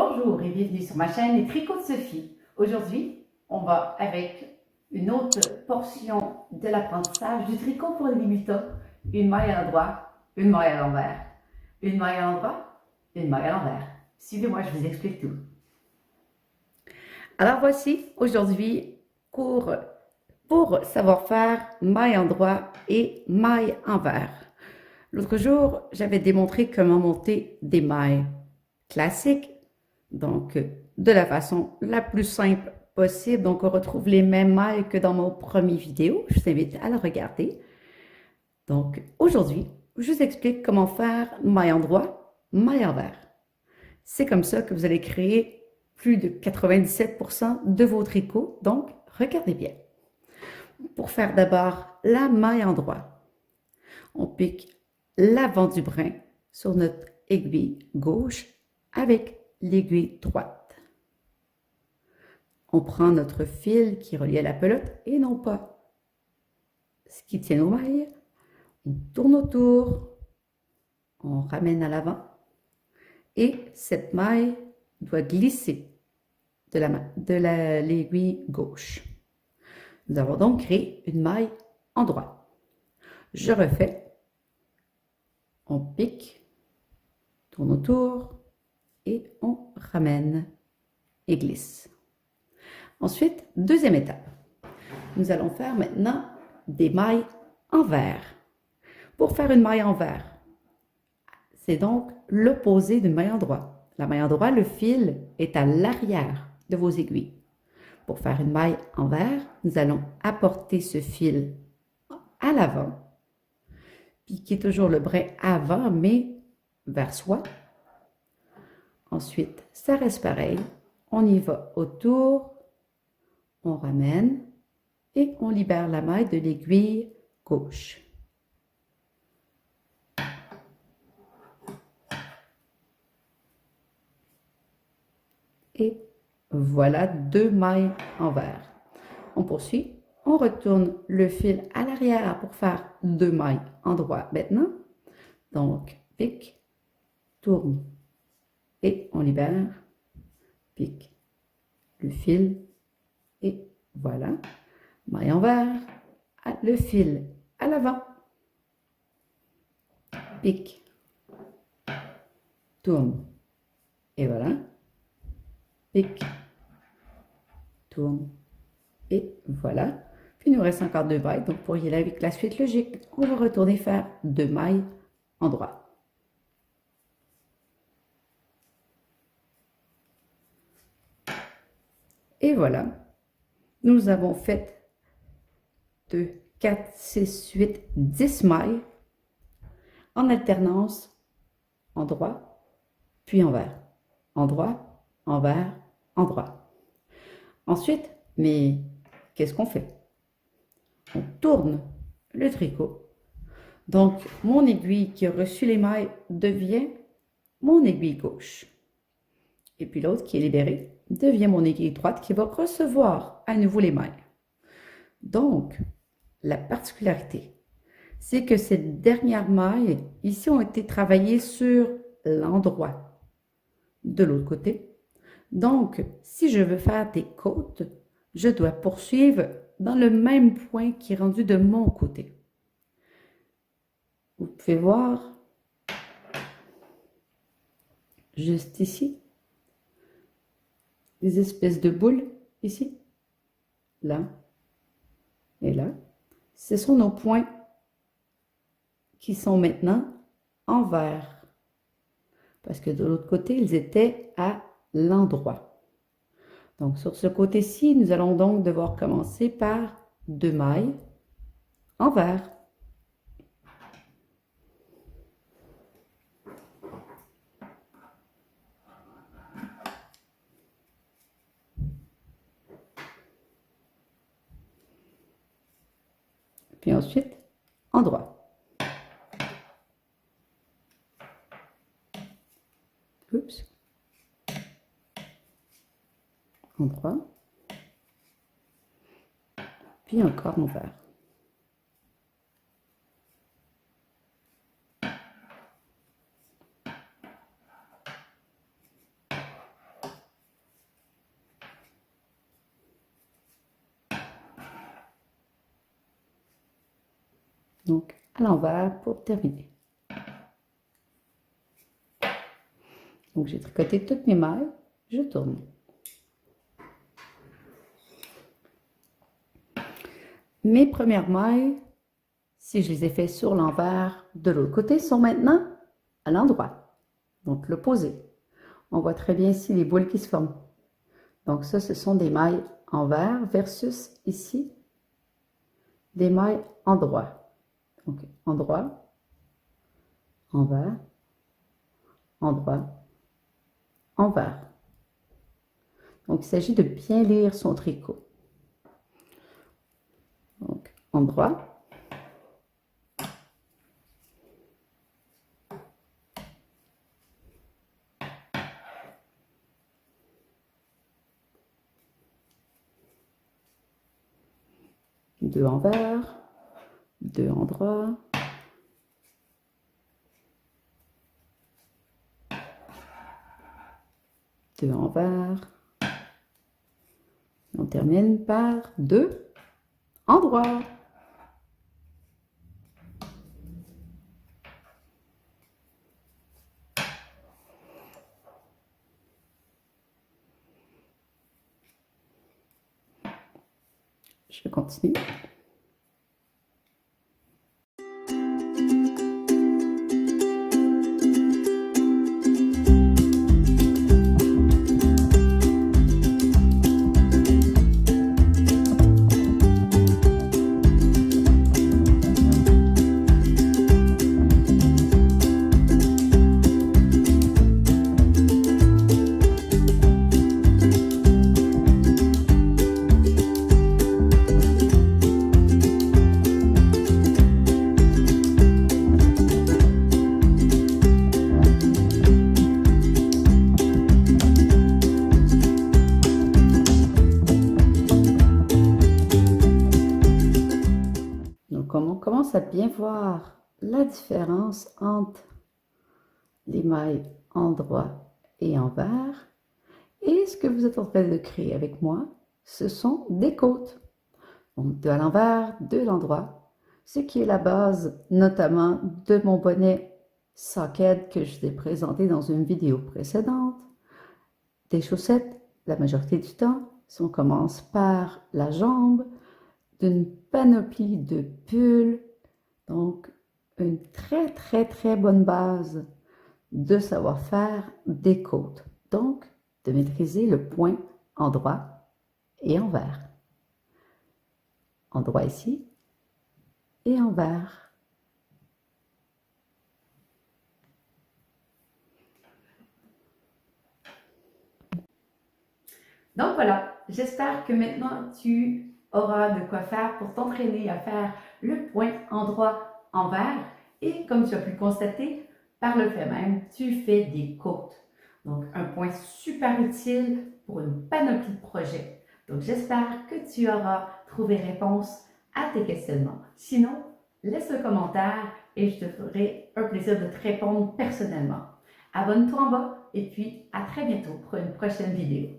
Bonjour et bienvenue sur ma chaîne Les Tricots de Sophie. Aujourd'hui, on va avec une autre portion de l'apprentissage du tricot pour les débutants. Une maille à l'endroit, une maille à l'envers. Une maille à l'endroit, une maille à l'envers. Suivez-moi, je vous explique tout. Alors voici aujourd'hui cours pour savoir faire maille endroit et maille envers. L'autre jour, j'avais démontré comment monter des mailles classiques, donc de la façon la plus simple possible. Donc on retrouve les mêmes mailles que dans mon premier vidéo. Je vous invite à la regarder. Donc aujourd'hui, je vous explique comment faire maille endroit, maille envers. C'est comme ça que vous allez créer plus de 97% de vos tricots. Donc regardez bien. Pour faire d'abord la maille endroit, on pique l'avant du brin sur notre aiguille gauche avec l'aiguille droite. On prend notre fil qui relie à la pelote et non pas ce qui tient nos mailles. On tourne autour, on ramène à l'avant et cette maille doit glisser de l'aiguille gauche. Nous avons donc créé une maille endroit. Je refais. On pique, tourne autour et on ramène et glisse. Ensuite, deuxième étape. Nous allons faire maintenant des mailles envers. Pour faire une maille envers, c'est donc l'opposé d'une maille endroit. La maille endroit, le fil est à l'arrière de vos aiguilles. Pour faire une maille envers, nous allons apporter ce fil à l'avant, piquer toujours le brin avant, mais vers soi. Ensuite, ça reste pareil. On y va autour, on ramène et on libère la maille de l'aiguille gauche. Et voilà deux mailles envers. On poursuit, on retourne le fil à l'arrière pour faire deux mailles endroit maintenant. Donc, pique, tourne et on libère, pique le fil et voilà, maille envers, le fil à l'avant, pique, tourne et voilà, pique, tourne et voilà. Puis il nous reste encore deux mailles, donc pour y aller avec la suite logique, on va retourner faire deux mailles endroit. Et voilà, nous avons fait 2, 4, 6, 8, 10 mailles en alternance endroit, puis envers, endroit, envers, endroit. Ensuite, mais qu'est-ce qu'on fait? On tourne le tricot. Donc, mon aiguille qui a reçu les mailles devient mon aiguille gauche. Et puis l'autre qui est libérée devient mon aiguille droite qui va recevoir à nouveau les mailles. Donc, la particularité, c'est que ces dernières mailles, ici, ont été travaillées sur l'endroit de l'autre côté. Donc, si je veux faire des côtes, je dois poursuivre dans le même point qui est rendu de mon côté. Vous pouvez voir, juste ici, des espèces de boules, ici, là et là. Ce sont nos points qui sont maintenant envers. Parce que de l'autre côté, ils étaient à l'endroit. Donc, sur ce côté-ci, nous allons donc devoir commencer par deux mailles envers. Puis ensuite, endroit. Oups. Endroit. Puis encore envers. Donc, à l'envers pour terminer. Donc, j'ai tricoté toutes mes mailles. Je tourne. Mes premières mailles, si je les ai fait sur l'envers de l'autre côté, sont maintenant à l'endroit. Donc, l'opposé. On voit très bien ici les boules qui se forment. Donc, ça, ce sont des mailles envers versus ici, des mailles endroit. Donc, endroit, envers, endroit, envers. Donc, il s'agit de bien lire son tricot. Donc, endroit, deux envers, deux endroits, deux envers. On termine par deux endroits. Je continue. Donc, on commence à bien voir la différence entre les mailles endroit et envers. Et ce que vous êtes en train de créer avec moi, ce sont des côtes. Donc, deux à l'envers, deux à l'endroit, ce qui est la base notamment de mon bonnet socket que je t'ai présenté dans une vidéo précédente. Des chaussettes, la majorité du temps, si on commence par la jambe, d'une panoplie de pulls, donc une très bonne base de savoir-faire des côtes. Donc, de maîtriser le point endroit et envers. Endroit ici et envers. Donc voilà, j'espère que maintenant tu auras de quoi faire pour t'entraîner à faire le point endroit envers. Et comme tu as pu le constater, par le fait même, tu fais des côtes. Donc un point super utile pour une panoplie de projets. Donc j'espère que tu auras trouvé réponse à tes questionnements. Sinon, laisse un commentaire et je te ferai un plaisir de te répondre personnellement. Abonne-toi en bas et puis à très bientôt pour une prochaine vidéo.